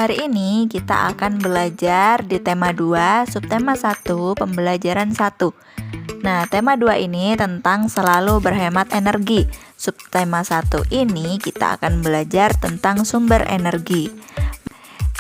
Hari ini kita akan belajar di tema 2, subtema 1, pembelajaran 1. Nah, tema 2 ini tentang selalu berhemat energi. Subtema 1 ini kita akan belajar tentang sumber energi.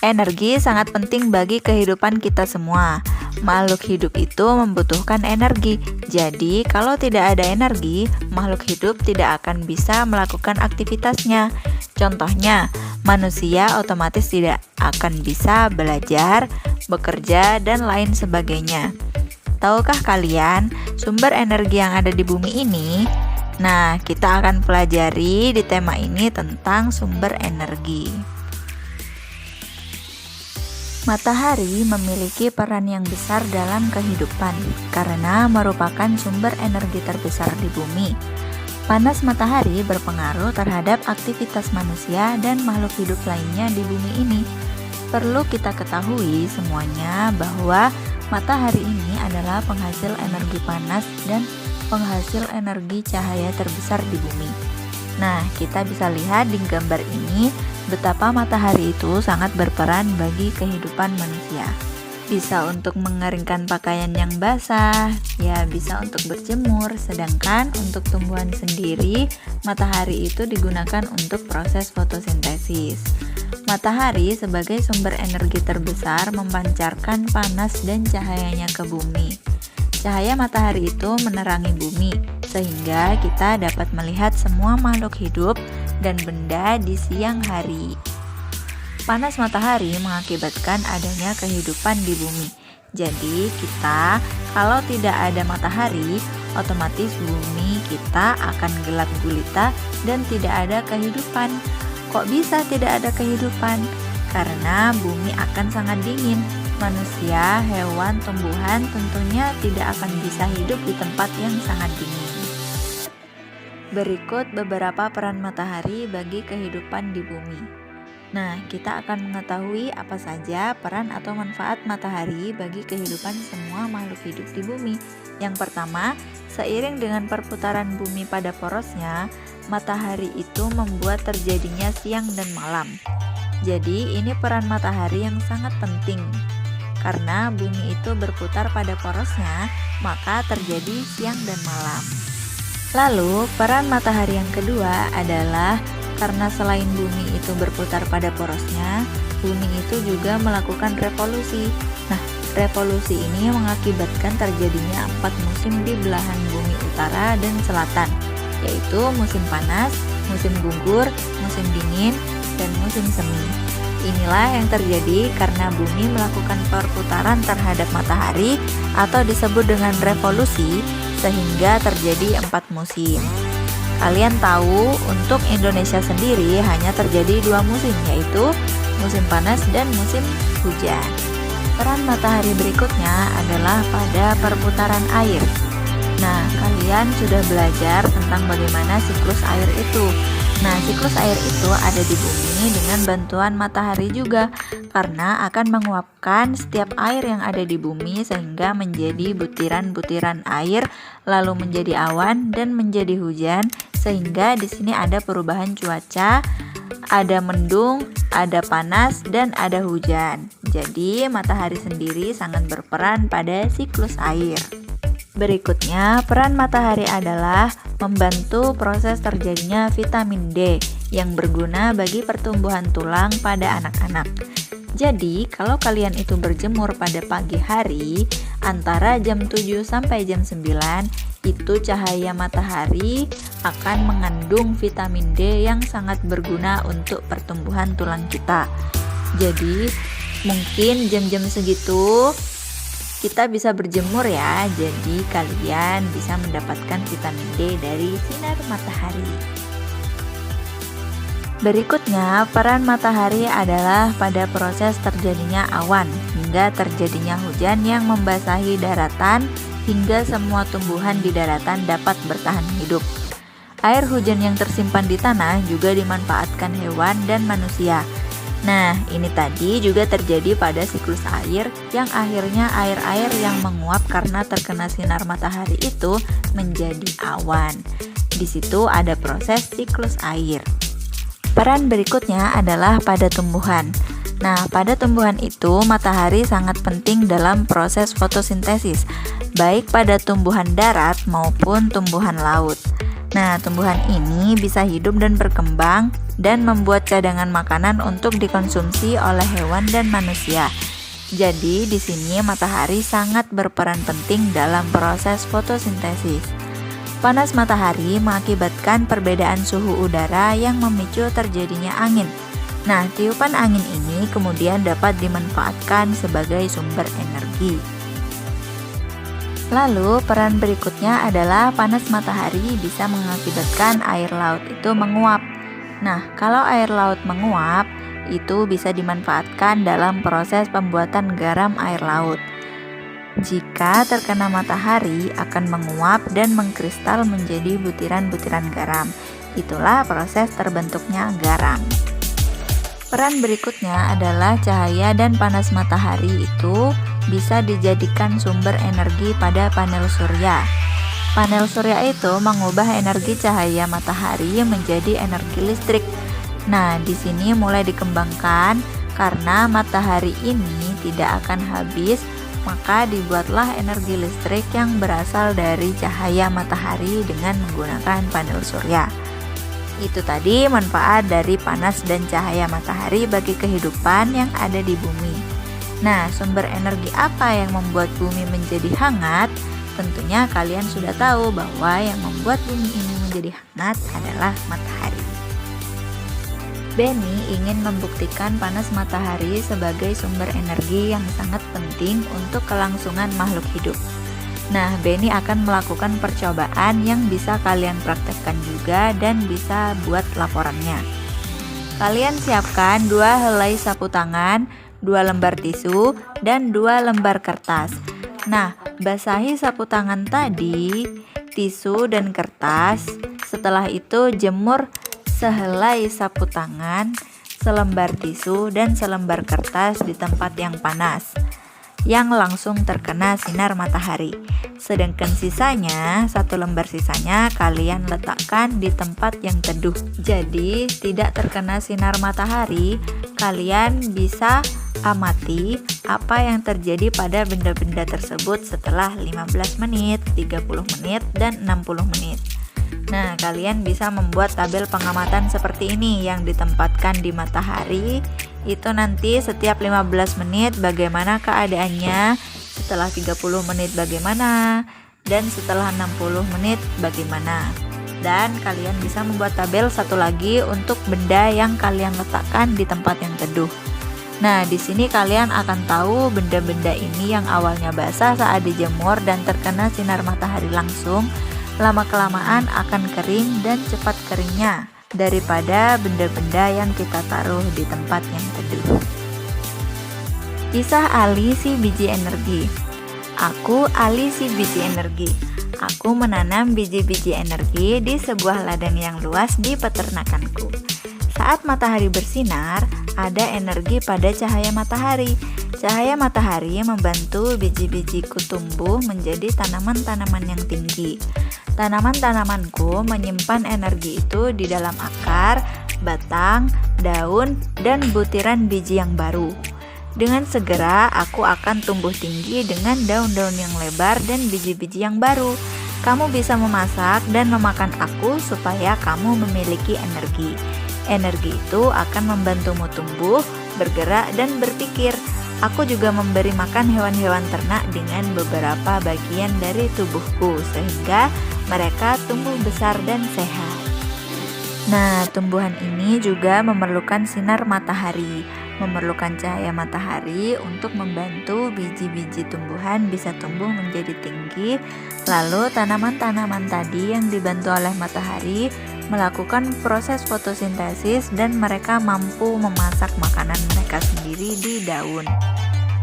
Energi sangat penting bagi kehidupan kita semua. Makhluk hidup itu membutuhkan energi. Jadi, kalau tidak ada energi, makhluk hidup tidak akan bisa melakukan aktivitasnya. Contohnya, manusia otomatis tidak akan bisa belajar, bekerja, dan lain sebagainya. Tahukah kalian sumber energi yang ada di bumi ini? Nah, kita akan pelajari di tema ini tentang sumber energi. Matahari memiliki peran yang besar dalam kehidupan karena merupakan sumber energi terbesar di bumi. Panas matahari berpengaruh terhadap aktivitas manusia dan makhluk hidup lainnya di bumi ini. Perlu kita ketahui semuanya bahwa matahari ini adalah penghasil energi panas dan penghasil energi cahaya terbesar di bumi. Nah, kita bisa lihat di gambar ini betapa matahari itu sangat berperan bagi kehidupan manusia. Bisa untuk mengeringkan pakaian yang basah, ya bisa untuk berjemur, sedangkan untuk tumbuhan sendiri, matahari itu digunakan untuk proses fotosintesis. Matahari sebagai sumber energi terbesar memancarkan panas dan cahayanya ke bumi. Cahaya matahari itu menerangi bumi, sehingga kita dapat melihat semua makhluk hidup dan benda di siang hari. Panas matahari mengakibatkan adanya kehidupan di bumi. Jadi kita kalau tidak ada matahari, otomatis bumi kita akan gelap gulita dan tidak ada kehidupan. Kok bisa tidak ada kehidupan? Karena bumi akan sangat dingin. Manusia, hewan, tumbuhan tentunya tidak akan bisa hidup di tempat yang sangat dingin. Berikut beberapa peran matahari bagi kehidupan di bumi. Nah, kita akan mengetahui apa saja peran atau manfaat matahari bagi kehidupan semua makhluk hidup di bumi. Yang pertama, seiring dengan perputaran bumi pada porosnya, matahari itu membuat terjadinya siang dan malam. Jadi, ini peran matahari yang sangat penting. Karena bumi itu berputar pada porosnya, maka terjadi siang dan malam. Lalu, peran matahari yang kedua adalah karena selain bumi itu berputar pada porosnya, bumi itu juga melakukan revolusi. Nah, revolusi ini mengakibatkan terjadinya 4 musim di belahan bumi utara dan selatan, yaitu musim panas, musim gugur, musim dingin, dan musim semi. Inilah yang terjadi karena bumi melakukan perputaran terhadap matahari atau disebut dengan revolusi, sehingga terjadi 4 musim. Kalian tahu untuk Indonesia sendiri hanya terjadi 2 musim, yaitu musim panas dan musim hujan. Peran matahari berikutnya adalah pada perputaran air. Nah, kalian sudah belajar tentang bagaimana siklus air itu. Nah, siklus air itu ada di bumi dengan bantuan matahari juga, karena akan menguapkan setiap air yang ada di bumi sehingga menjadi butiran-butiran air, lalu menjadi awan dan menjadi hujan, sehingga di sini ada perubahan cuaca, ada mendung, ada panas, dan ada hujan. Jadi, matahari sendiri sangat berperan pada siklus air. Berikutnya, peran matahari adalah membantu proses terjadinya vitamin D yang berguna bagi pertumbuhan tulang pada anak-anak. Jadi, kalau kalian itu berjemur pada pagi hari antara jam 7 sampai jam 9, itu cahaya matahari akan mengandung vitamin D yang sangat berguna untuk pertumbuhan tulang kita. Jadi, mungkin jam-jam segitu kita bisa berjemur ya, jadi kalian bisa mendapatkan vitamin D dari sinar matahari. Berikutnya, peran matahari adalah pada proses terjadinya awan hingga terjadinya hujan yang membasahi daratan hingga semua tumbuhan di daratan dapat bertahan hidup. Air hujan yang tersimpan di tanah juga dimanfaatkan hewan dan manusia. Nah, ini tadi juga terjadi pada siklus air yang akhirnya air-air yang menguap karena terkena sinar matahari itu menjadi awan. Di situ ada proses siklus air. Peran berikutnya adalah pada tumbuhan. Nah, pada tumbuhan itu matahari sangat penting dalam proses fotosintesis, baik pada tumbuhan darat maupun tumbuhan laut. Nah, tumbuhan ini bisa hidup dan berkembang dan membuat cadangan makanan untuk dikonsumsi oleh hewan dan manusia. Jadi, di sini matahari sangat berperan penting dalam proses fotosintesis. Panas matahari mengakibatkan perbedaan suhu udara yang memicu terjadinya angin. Nah, tiupan angin ini kemudian dapat dimanfaatkan sebagai sumber energi. Lalu, peran berikutnya adalah panas matahari bisa mengakibatkan air laut itu menguap. Nah, kalau air laut menguap, itu bisa dimanfaatkan dalam proses pembuatan garam air laut. Jika terkena matahari, akan menguap dan mengkristal menjadi butiran-butiran garam. Itulah proses terbentuknya garam. Peran berikutnya adalah cahaya dan panas matahari itu bisa dijadikan sumber energi pada panel surya. Panel surya itu mengubah energi cahaya matahari menjadi energi listrik. Nah, di sini mulai dikembangkan karena matahari ini tidak akan habis, maka dibuatlah energi listrik yang berasal dari cahaya matahari dengan menggunakan panel surya. Itu tadi manfaat dari panas dan cahaya matahari bagi kehidupan yang ada di bumi. Nah, sumber energi apa yang membuat bumi menjadi hangat? Tentunya kalian sudah tahu bahwa yang membuat bumi ini menjadi hangat adalah matahari. Benny ingin membuktikan panas matahari sebagai sumber energi yang sangat penting untuk kelangsungan makhluk hidup. Nah, Benny akan melakukan percobaan yang bisa kalian praktekkan juga dan bisa buat laporannya. Kalian siapkan 2 helai sapu tangan, 2 lembar tisu, dan 2 lembar kertas. Nah, basahi sapu tangan tadi, tisu dan kertas. Setelah itu jemur sehelai sapu tangan, selembar tisu, dan selembar kertas di tempat yang panas yang langsung terkena sinar matahari. Sedangkan sisanya, 1 lembar sisanya kalian letakkan di tempat yang teduh. Jadi tidak terkena sinar matahari. Kalian bisa amati apa yang terjadi pada benda-benda tersebut setelah 15 menit, 30 menit, dan 60 menit. Nah, kalian bisa membuat tabel pengamatan seperti ini yang ditempatkan di matahari. Itu nanti setiap 15 menit bagaimana keadaannya, setelah 30 menit bagaimana, dan setelah 60 menit bagaimana. Dan kalian bisa membuat tabel satu lagi untuk benda yang kalian letakkan di tempat yang teduh. Nah, di sini kalian akan tahu benda-benda ini yang awalnya basah saat dijemur dan terkena sinar matahari langsung, lama-kelamaan akan kering dan cepat keringnya daripada benda-benda yang kita taruh di tempat yang teduh. Kisah Ali si biji energi. Aku Ali si biji energi. Aku menanam biji-biji energi di sebuah ladang yang luas di peternakanku. Saat matahari bersinar, ada energi pada cahaya matahari. Cahaya matahari membantu biji-bijiku tumbuh menjadi tanaman-tanaman yang tinggi. Tanaman-tanamanku menyimpan energi itu di dalam akar, batang, daun, dan butiran biji yang baru. Dengan segera aku akan tumbuh tinggi dengan daun-daun yang lebar dan biji-biji yang baru. Kamu bisa memasak dan memakan aku supaya kamu memiliki energi. Energi itu akan membantumu tumbuh, bergerak, dan berpikir. Aku juga memberi makan hewan-hewan ternak dengan beberapa bagian dari tubuhku sehingga mereka tumbuh besar dan sehat. Nah, tumbuhan ini juga memerlukan sinar matahari, memerlukan cahaya matahari untuk membantu biji-biji tumbuhan bisa tumbuh menjadi tinggi. Lalu tanaman-tanaman tadi yang dibantu oleh matahari melakukan proses fotosintesis dan mereka mampu memasak makanan mereka sendiri di daun.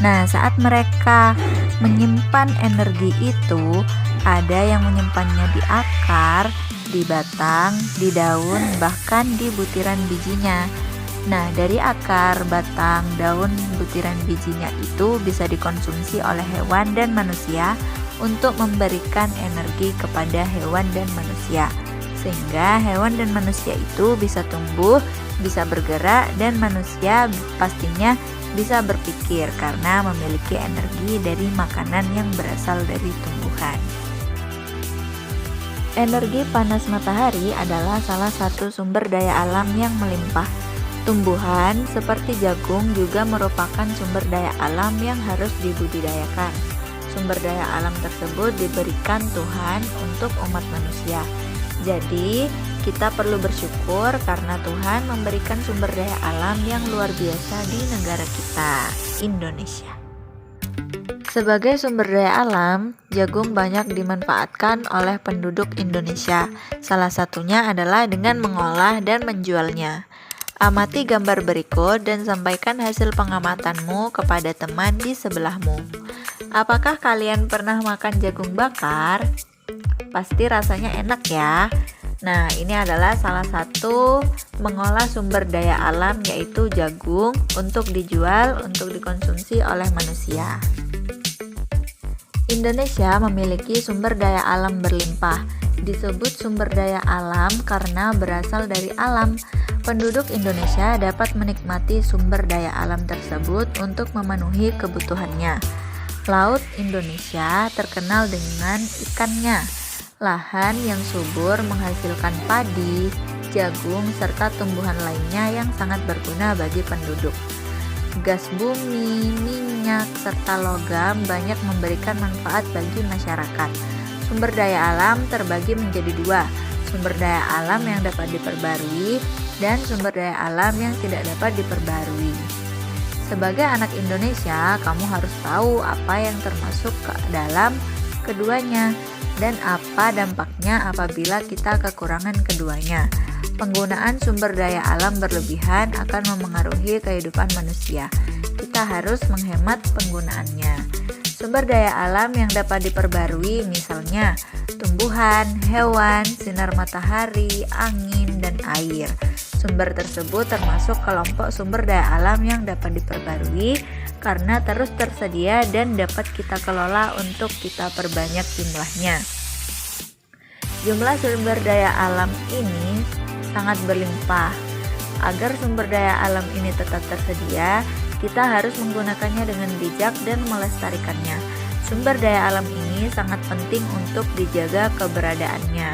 Nah, saat mereka menyimpan energi itu, ada yang menyimpannya di akar, di batang, di daun, bahkan di butiran bijinya. Nah, dari akar, batang, daun, butiran bijinya itu bisa dikonsumsi oleh hewan dan manusia untuk memberikan energi kepada hewan dan manusia. sehingga hewan dan manusia itu bisa tumbuh, bisa bergerak, dan manusia pastinya bisa berpikir karena memiliki energi dari makanan yang berasal dari tumbuhan. Energi panas matahari adalah salah satu sumber daya alam yang melimpah. Tumbuhan seperti jagung juga merupakan sumber daya alam yang harus dibudidayakan. Sumber daya alam tersebut diberikan Tuhan untuk umat manusia. Jadi, kita perlu bersyukur karena Tuhan memberikan sumber daya alam yang luar biasa di negara kita, Indonesia. Sebagai sumber daya alam, jagung banyak dimanfaatkan oleh penduduk Indonesia. Salah satunya adalah dengan mengolah dan menjualnya. Amati gambar berikut dan sampaikan hasil pengamatanmu kepada teman di sebelahmu. Apakah kalian pernah makan jagung bakar? Pasti rasanya enak ya. Nah, ini adalah salah satu mengolah sumber daya alam, yaitu jagung, untuk dijual, untuk dikonsumsi oleh manusia. Indonesia memiliki sumber daya alam berlimpah. Disebut sumber daya alam karena berasal dari alam. Penduduk Indonesia dapat menikmati sumber daya alam tersebut untuk memenuhi kebutuhannya. Laut Indonesia terkenal dengan ikannya. Lahan yang subur menghasilkan padi, jagung, serta tumbuhan lainnya yang sangat berguna bagi penduduk. Gas bumi, minyak, serta logam banyak memberikan manfaat bagi masyarakat. Sumber daya alam terbagi menjadi dua, sumber daya alam yang dapat diperbarui dan sumber daya alam yang tidak dapat diperbarui. Sebagai anak Indonesia, kamu harus tahu apa yang termasuk ke dalam keduanya dan apa dampaknya apabila kita kekurangan keduanya. Penggunaan sumber daya alam berlebihan akan memengaruhi kehidupan manusia. Kita harus menghemat penggunaannya. Sumber daya alam yang dapat diperbarui misalnya tumbuhan, hewan, sinar matahari, angin, dan air. Sumber tersebut termasuk kelompok sumber daya alam yang dapat diperbarui karena terus tersedia dan dapat kita kelola untuk kita perbanyak jumlahnya. Jumlah sumber daya alam ini sangat berlimpah. Agar sumber daya alam ini tetap tersedia, kita harus menggunakannya dengan bijak dan melestarikannya. Sumber daya alam ini sangat penting untuk dijaga keberadaannya.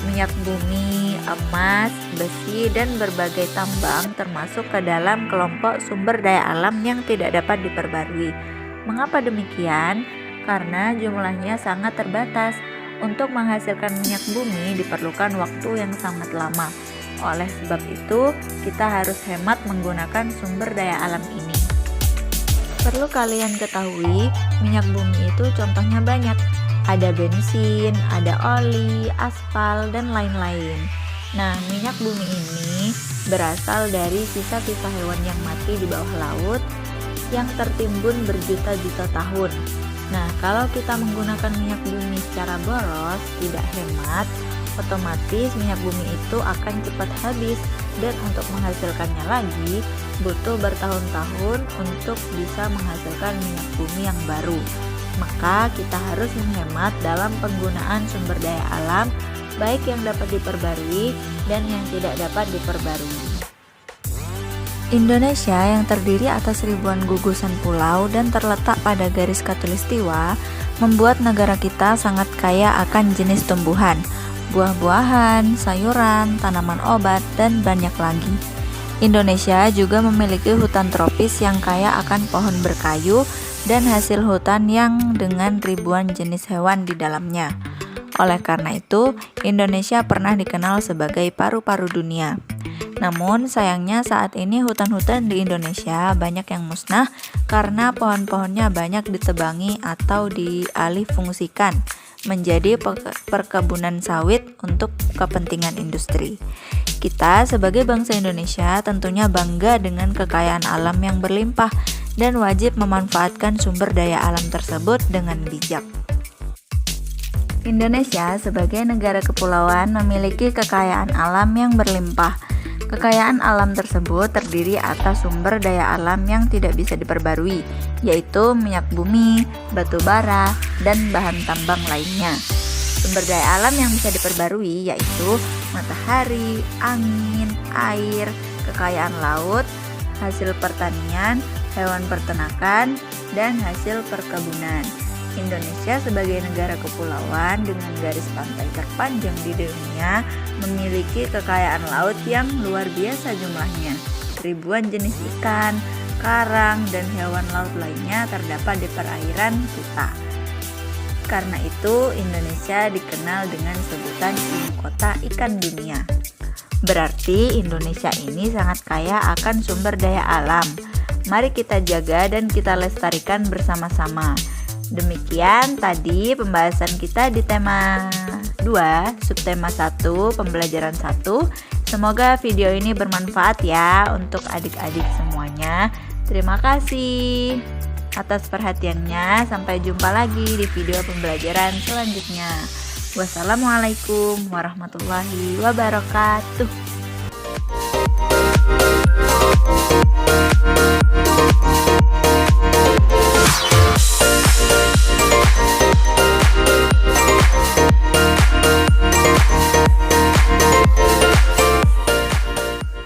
Minyak bumi, emas, besi, dan berbagai tambang termasuk ke dalam kelompok sumber daya alam yang tidak dapat diperbarui. Mengapa demikian? Karena jumlahnya sangat terbatas. Untuk menghasilkan minyak bumi diperlukan waktu yang sangat lama. Oleh sebab itu, kita harus hemat menggunakan sumber daya alam ini. Perlu kalian ketahui, minyak bumi itu contohnya banyak. Ada bensin, ada oli, aspal, dan lain-lain. Nah, minyak bumi ini berasal dari sisa-sisa hewan yang mati di bawah laut yang tertimbun berjuta-juta tahun. Nah, kalau kita menggunakan minyak bumi secara boros, tidak hemat, otomatis minyak bumi itu akan cepat habis dan untuk menghasilkannya lagi butuh bertahun-tahun untuk bisa menghasilkan minyak bumi yang baru. Maka kita harus menghemat dalam penggunaan sumber daya alam, baik yang dapat diperbarui dan yang tidak dapat diperbarui. Indonesia yang terdiri atas ribuan gugusan pulau dan terletak pada garis khatulistiwa membuat negara kita sangat kaya akan jenis tumbuhan, buah-buahan, sayuran, tanaman obat, dan banyak lagi. Indonesia juga memiliki hutan tropis yang kaya akan pohon berkayu dan hasil hutan yang dengan ribuan jenis hewan di dalamnya. Oleh karena itu, Indonesia pernah dikenal sebagai paru-paru dunia. Namun sayangnya saat ini hutan-hutan di Indonesia banyak yang musnah karena pohon-pohonnya banyak ditebangi atau dialihfungsikan menjadi perkebunan sawit untuk kepentingan industri. Kita sebagai bangsa Indonesia tentunya bangga dengan kekayaan alam yang berlimpah dan wajib memanfaatkan sumber daya alam tersebut dengan bijak. Indonesia sebagai negara kepulauan memiliki kekayaan alam yang berlimpah. Kekayaan alam tersebut terdiri atas sumber daya alam yang tidak bisa diperbarui, yaitu minyak bumi, batu bara, dan bahan tambang lainnya. Sumber daya alam yang bisa diperbarui yaitu matahari, angin, air, kekayaan laut, hasil pertanian, hewan peternakan, dan hasil perkebunan. Indonesia sebagai negara kepulauan dengan garis pantai terpanjang di dunia memiliki kekayaan laut yang luar biasa jumlahnya. Ribuan jenis ikan, karang, dan hewan laut lainnya terdapat di perairan kita. Karena itu, Indonesia dikenal dengan sebutan ibu kota ikan dunia. Berarti Indonesia ini sangat kaya akan sumber daya alam. Mari kita jaga dan kita lestarikan bersama-sama. Demikian tadi pembahasan kita di tema 2, subtema 1, pembelajaran 1. Semoga video ini bermanfaat ya untuk adik-adik semuanya. Terima kasih atas perhatiannya. Sampai jumpa lagi di video pembelajaran selanjutnya. Wassalamualaikum warahmatullahi wabarakatuh.